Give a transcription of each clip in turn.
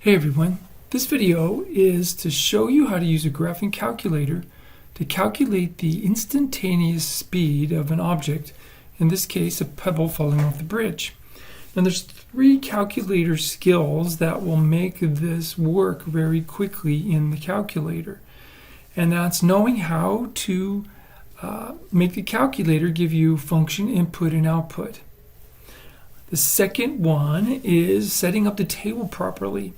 Hey everyone, this video is to show you how to use a graphing calculator to calculate the instantaneous speed of an object, in this case a pebble falling off the bridge. Now there's three calculator skills that will make this work very quickly in the calculator. And that's knowing how to make the calculator give you function input and output. The second one is setting up the table properly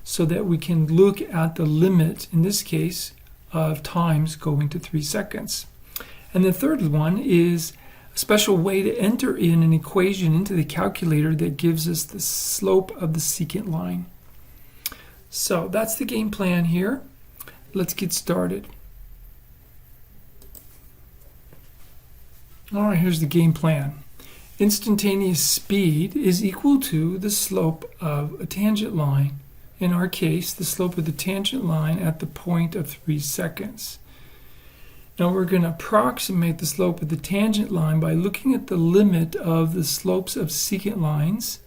so that we can look at the limit, in this case, of times going to 3 seconds. And the third one is a special way to enter in an equation into the calculator that gives us the slope of the secant line. So that's the game plan here. Let's get started. All right, here's the game plan. Instantaneous speed is equal to the slope of a tangent line. In our case, the slope of the tangent line at the point of 3 seconds. Now we're going to approximate the slope of the tangent line by looking at the limit of the slopes of secant lines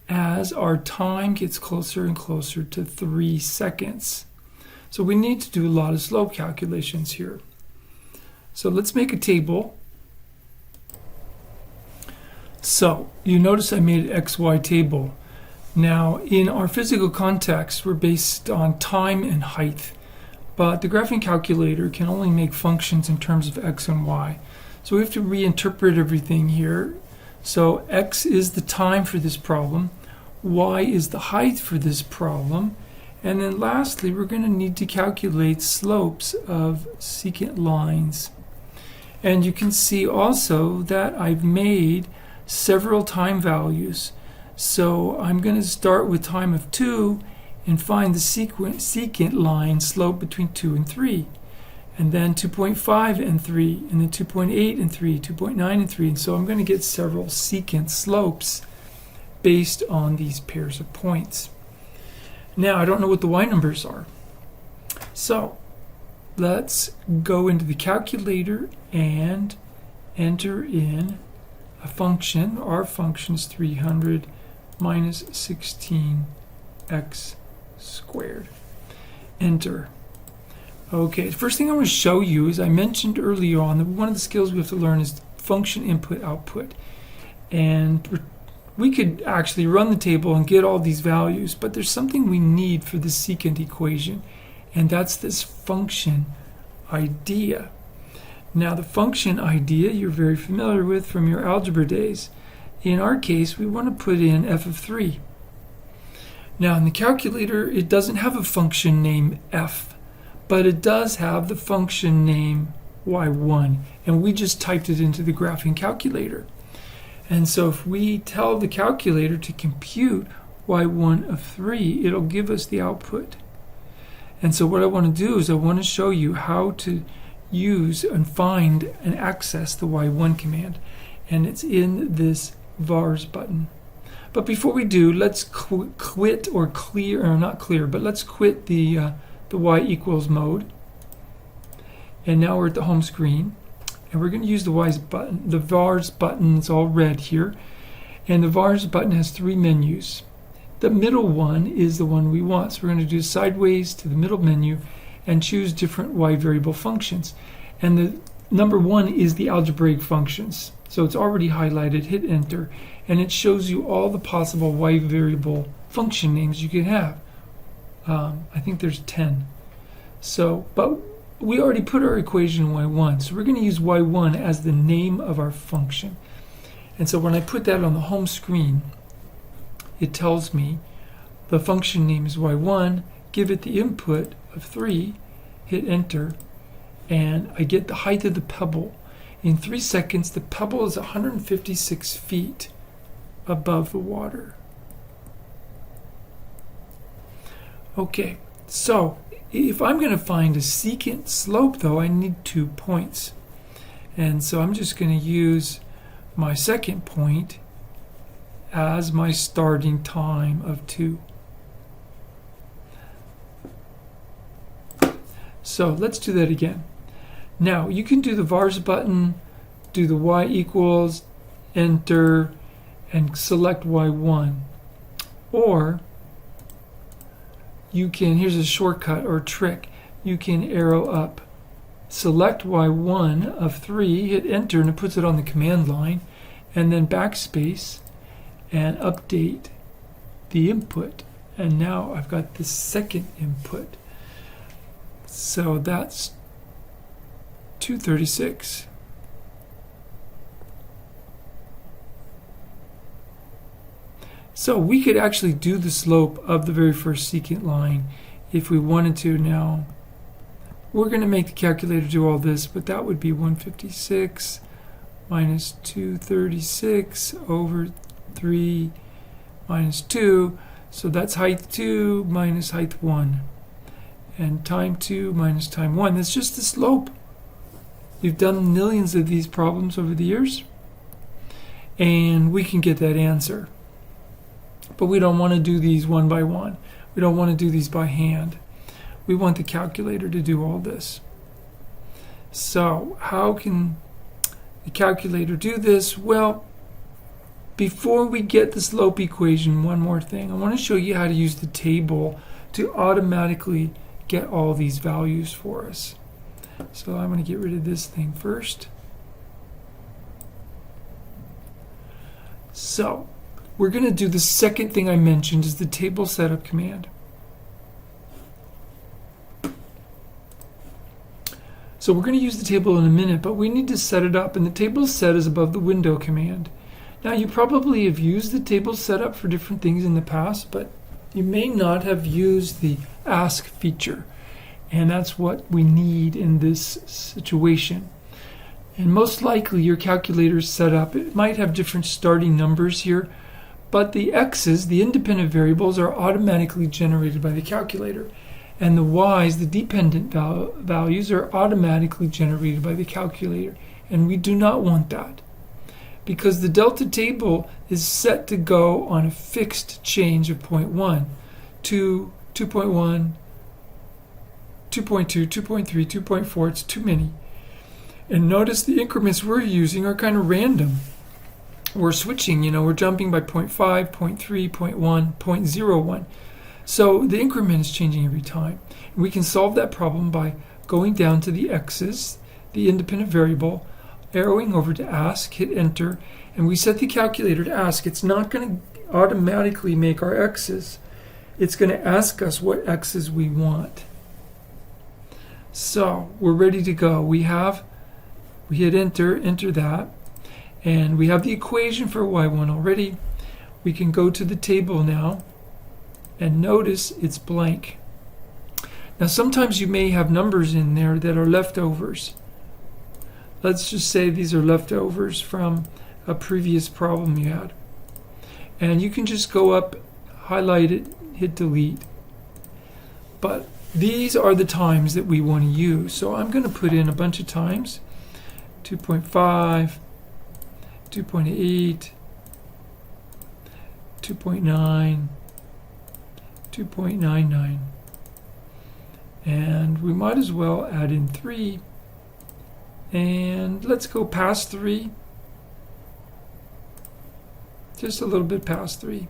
as our time gets closer and closer to 3 seconds. So we need to do a lot of slope calculations here. So let's make a table. So you notice I made an XY table. Now, in our physical context, we're based on time and height, but the graphing calculator can only make functions in terms of x and y. So we have to reinterpret everything here. So x is the time for this problem, y is the height for this problem, and then lastly, we're going to need to calculate slopes of secant lines. And you can see also that I've made several time values. So I'm going to start with time of 2 and find the secant line slope between 2 and 3. And then 2.5 and 3, and then 2.8 and 3, 2.9 and 3. And so I'm going to get several secant slopes based on these pairs of points. Now I don't know what the y numbers are. So let's go into the calculator and enter in a function. Our function is 300 minus 16x squared. Enter. Okay, the first thing I want to show you is I mentioned earlier on that one of the skills we have to learn is function input output. And we could actually run the table and get all these values, but there's something we need for the secant equation, and that's this function idea. Now the function idea you're very familiar with from your algebra days. In our case, we want to put in f of 3. Now in the calculator, it doesn't have a function name f, but it does have the function name y1, and we just typed it into the graphing calculator. And so if we tell the calculator to compute y1 of 3, it'll give us the output. And so what I want to do is I want to show you how to use and find and access the y1 command, and it's in this vars button. But before we do, let's quit or clear, or not clear, but let's quit the y equals mode. And now we're at the home screen, and we're going to use the vars button. The vars button is all red here, and the vars button has 3 menus. The middle one is the one we want, so we're going to do sideways to the middle menu and choose different y variable functions. And the number 1 is the algebraic functions. So it's already highlighted. Hit enter, and it shows you all the possible y variable function names you can have. I think there's 10. So, but we already put our equation in y1, so we're going to use y1 as the name of our function. And so when I put that on the home screen, it tells me the function name is y1, give it the input of 3, hit enter, and I get the height of the pebble. In 3 seconds, the pebble is 156 feet above the water. Okay, so if I'm going to find a secant slope, though, I need 2 points. And so I'm just going to use my second point as my starting time of 2. So let's do that again. Now you can do the vars button, do the y equals, enter, and select y1. Or you can, here's a shortcut or trick, you can arrow up. Select Y1 of 3, hit enter, and it puts it on the command line, and then backspace and update the input. And now I've got the second input. So that's 236. So we could actually do the slope of the very first secant line if we wanted to. Now, we're going to make the calculator do all this, but that would be 156 minus 236 over 3 minus 2. So that's height 2 minus height 1. And time 2 minus time 1. That's just the slope. We've done millions of these problems over the years, and we can get that answer. But we don't want to do these one by one. We don't want to do these by hand. We want the calculator to do all this. So how can the calculator do this? Well, before we get the slope equation, one more thing. I want to show you how to use the table to automatically get all these values for us. So I'm going to get rid of this thing first. So we're going to do the second thing I mentioned, is the table setup command. So we're going to use the table in a minute, but we need to set it up, and the table set is above the window command. Now, you probably have used the table setup for different things in the past, but you may not have used the ask feature, and that's what we need in this situation. And most likely your calculator is set up. It might have different starting numbers here, but the x's, the independent variables, are automatically generated by the calculator. And the y's, the dependent values, are automatically generated by the calculator. And we do not want that, because the delta table is set to go on a fixed change of 0.1, 2, 2.1, 2.2, 2.3, 2.4. It's too many. And notice the increments we're using are kind of random. We're switching, we're jumping by 0.5, 0.3, 0.1, 0.01. So the increment is changing every time. And we can solve that problem by going down to the x's, the independent variable, arrowing over to ask, hit enter, and we set the calculator to ask. It's not going to automatically make our x's. It's going to ask us what x's we want. So we're ready to go. We hit enter that, and we have the equation for y1 already. We can go to the table now, and notice it's blank. Now sometimes you may have numbers in there that are leftovers. Let's just say these are leftovers from a previous problem you had. And you can just go up, highlight it, hit delete. But these are the times that we want to use. So I'm going to put in a bunch of times. 2.5, 2.8, 2.9, 2.99. And we might as well add in 3. And let's go past 3. Just a little bit past 3.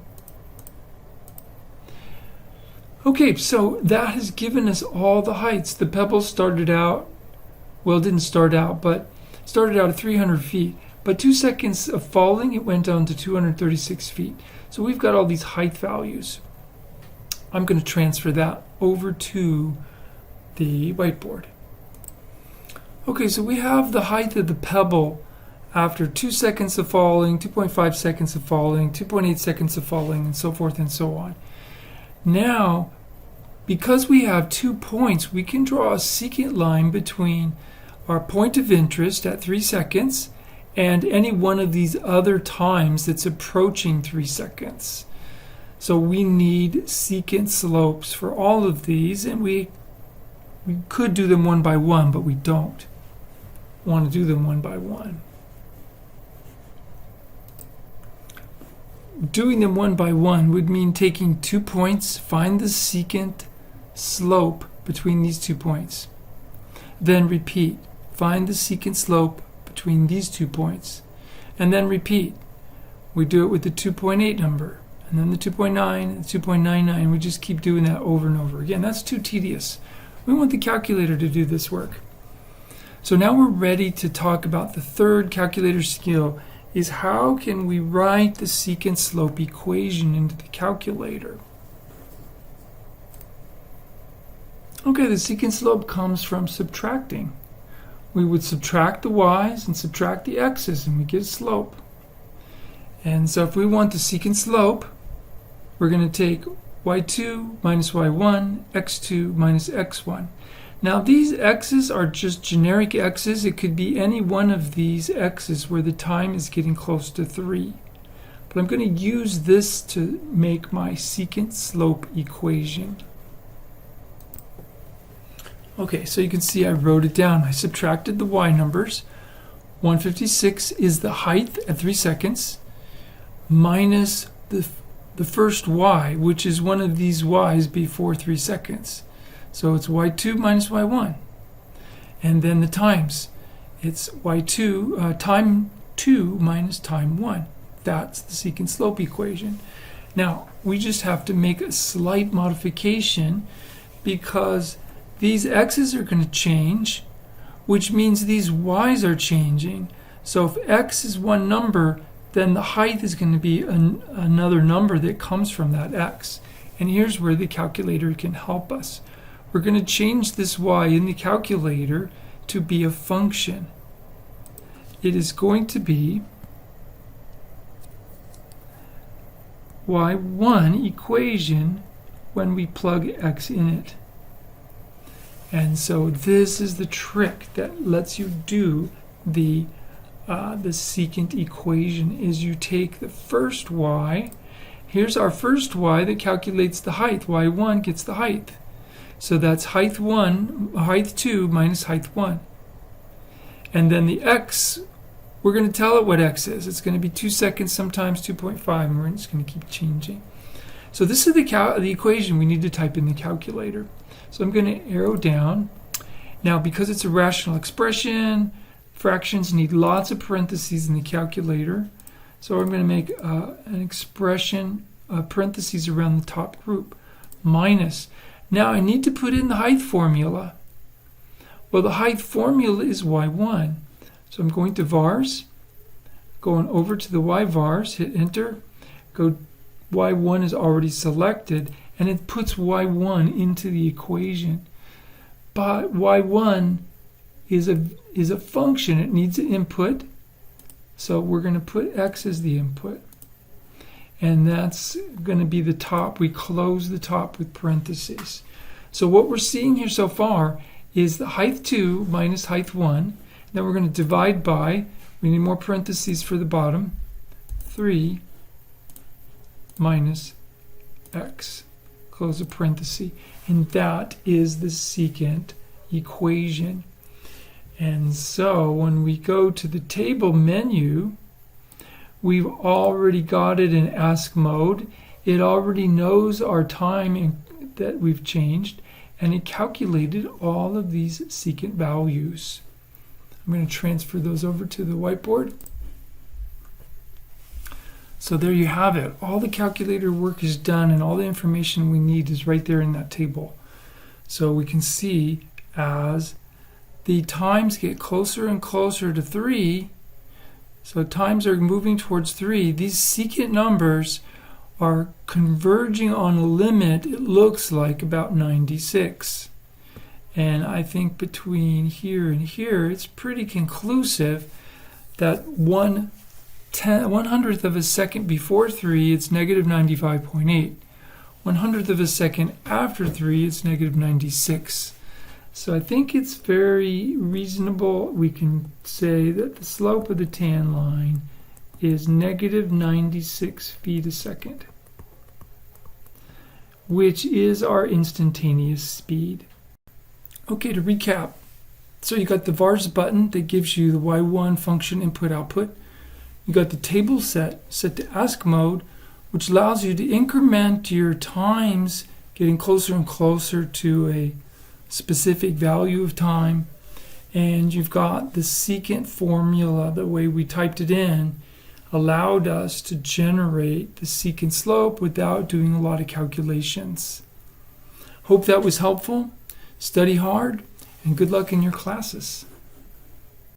Okay, so that has given us all the heights. The pebble started out, well, it didn't start out, but started out at 300 feet. But 2 seconds of falling, it went down to 236 feet. So we've got all these height values. I'm going to transfer that over to the whiteboard. Okay, so we have the height of the pebble after 2 seconds of falling, 2.5 seconds of falling, 2.8 seconds of falling, and so forth and so on. Now, because we have 2 points, we can draw a secant line between our point of interest at 3 seconds and any one of these other times that's approaching 3 seconds. So we need secant slopes for all of these, and we could do them one by one, but we don't want to do them one by one. Doing them one by one would mean taking 2 points, find the secant slope between these 2 points. Then repeat. Find the secant slope between these 2 points. And then repeat. We do it with the 2.8 number. and then the 2.9, the 2.99. We just keep doing that over and over again. That's too tedious. We want the calculator to do this work. So now we're ready to talk about the third calculator skill, is how can we write the secant slope equation into the calculator. Okay, the secant slope comes from subtracting. We would subtract the y's and subtract the x's, and we get a slope. And so if we want the secant slope, we're going to take y2 minus y1, x2 minus x1. Now these x's are just generic x's. It could be any one of these x's where the time is getting close to 3. But I'm going to use this to make my secant slope equation. Okay, so you can see I wrote it down. I subtracted the y numbers. 156 is the height at 3 seconds minus the first y, which is one of these y's before 3 seconds. So it's y2 minus y1. And then the times. It's y2 time 2 minus time 1. That's the secant slope equation. Now, we just have to make a slight modification because these x's are going to change, which means these y's are changing. So if x is one number, then the height is going to be another number that comes from that x. And here's where the calculator can help us. We're going to change this y in the calculator to be a function. It is going to be y1 equation when we plug x in it. And so this is the trick that lets you do the secant equation, is you take the first y. Here's our first y that calculates the height. y1 gets the height. So that's height 2 minus height 1. And then the x, we're going to tell it what x is. It's going to be 2 seconds, sometimes 2.5, and we're just going to keep changing. So this is the equation we need to type in the calculator. So I'm going to arrow down. Now, because it's a rational expression, fractions need lots of parentheses in the calculator. So I'm going to make an expression, parentheses around the top group, minus. Now I need to put in the height formula. Well, the height formula is y1. So I'm going to vars, going over to the y vars, hit enter, go y1 is already selected, and it puts y1 into the equation. But y1 is a function. It needs an input. So we're going to put x as the input. And that's going to be the top. We close the top with parentheses. So what we're seeing here so far is the height 2 minus height 1. Then we're going to divide by, we need more parentheses for the bottom, 3 minus x. Close the parenthesis. And that is the secant equation. And so when we go to the table menu, we've already got it in ask mode. It already knows our time that we've changed, and it calculated all of these secant values. I'm going to transfer those over to the whiteboard. So there you have it. All the calculator work is done, and all the information we need is right there in that table. So we can see as the times get closer and closer to 3, so times are moving towards 3, these secant numbers are converging on a limit, it looks like about 96. And I think between here and here, it's pretty conclusive that 1/100th of a second before 3, it's negative 95.8. 1/100th of a second after 3, it's negative 96. So I think it's very reasonable. We can say that the slope of the tan line is negative 96 feet a second, which is our instantaneous speed. Okay, to recap. So you got the vars button that gives you the y1 function input output. You got the table set to ask mode, which allows you to increment your times getting closer and closer to a specific value of time. And you've got the secant formula, the way we typed it in, allowed us to generate the secant slope without doing a lot of calculations. Hope that was helpful. Study hard, and good luck in your classes.